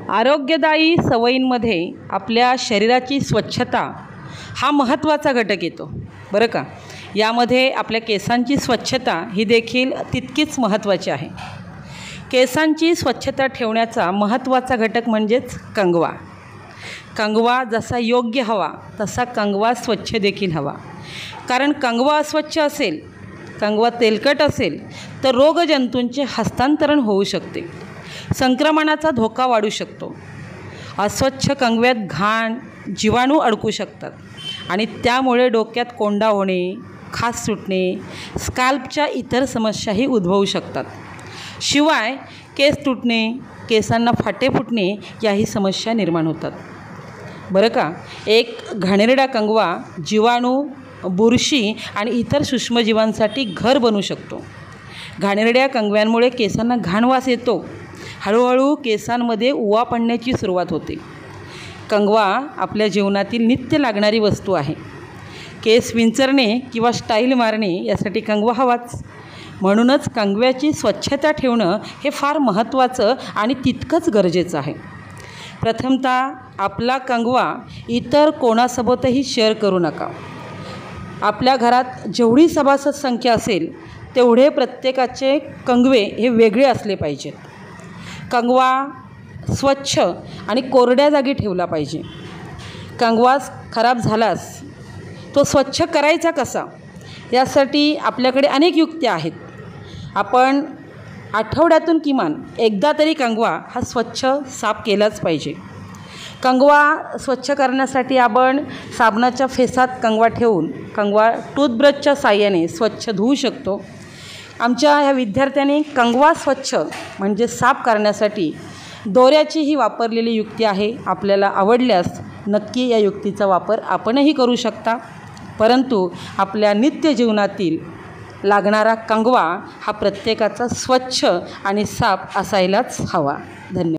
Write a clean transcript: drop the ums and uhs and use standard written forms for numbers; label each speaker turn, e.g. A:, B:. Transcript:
A: आरोग्यदायी सवयींमध्ये आपल्या शरीराची स्वच्छता हा महत्त्वाचा घटक येतो बरं का। यामध्ये आपल्या केसांची स्वच्छता ही देखील तितकीच महत्त्वाची आहे। केसांची स्वच्छता ठेवण्याचा महत्त्वाचा घटक म्हणजेच कंगवा। कंगवा जसा योग्य हवा तसा कंगवा स्वच्छ देखील हवा, कारण कंगवा अस्वच्छ असेल, कंगवा तेलकट असेल तर रोगजंतूंचे हस्तांतरण होऊ शकते, संक्रमणाचा धोका वाढू शकतो। अस्वच्छ कंगव्यात घाण, जीवाणू अडकू शकतात आणि त्यामुळे डोक्यात कोंडा होणे, खाज सुटणे, स्कॅल्पच्या इतर समस्याही उद्भवू शकतात। शिवाय केस तुटणे, केसांना फाटे फुटणे याही समस्या निर्माण होतात बरं का। एक घाणेरडा कंगवा जीवाणू, बुरशी आणि इतर सूक्ष्मजीवांसाठी घर बनू शकतो। घाणेरड्या कंगव्यांमुळे केसांना घाण वास येतो, हळूहळू केसांमध्ये उवा पडण्याची सुरुवात होते। कंगवा आपल्या जीवनातील नित्य लागणारी वस्तू आहे। केस विंचरणे किंवा स्टाईल मारणे यासाठी कंगवा हवाच, म्हणूनच कंगव्याची स्वच्छता ठेवणं हे फार महत्त्वाचं आणि तितकंच गरजेचं आहे। प्रथमतः आपला कंगवा इतर कोणासोबतही शेअर करू नका। आपल्या घरात जेवढी सभासद संख्या असेल तेवढे प्रत्येकाचे कंगवे हे वेगळे असले पाहिजेत। कंगवा स्वच्छ आणि कोरड्या जागी ठेवला पाहिजे। कंगवा खराब झालास तो स्वच्छ करायचा कसा, यासाठी आपल्याकडे अनेक युक्त्या आहेत। आपण आठवड्यातून किमान एकदा तरी कंगवा हा स्वच्छ साफ केलाच पाहिजे। कंगवा स्वच्छ करण्यासाठी आपण साबणाच्या फेसात कंगवा ठेवून कंगवा टूथब्रशच्या साहाय्याने स्वच्छ धुवू शकतो। आमच्या ह्या विद्यार्थ्यांनी कंगवा स्वच्छ म्हणजे साफ करण्यासाठी दोऱ्याचीही वापरलेली युक्ती आहे। आपल्याला आवडल्यास नक्की या युक्तीचा वापर आपणही करू शकता, परंतु आपल्या नित्य जीवनातील लागणारा कंगवा हा प्रत्येकाचा स्वच्छ आणि साफ असायलाच हवा। धन्यवाद।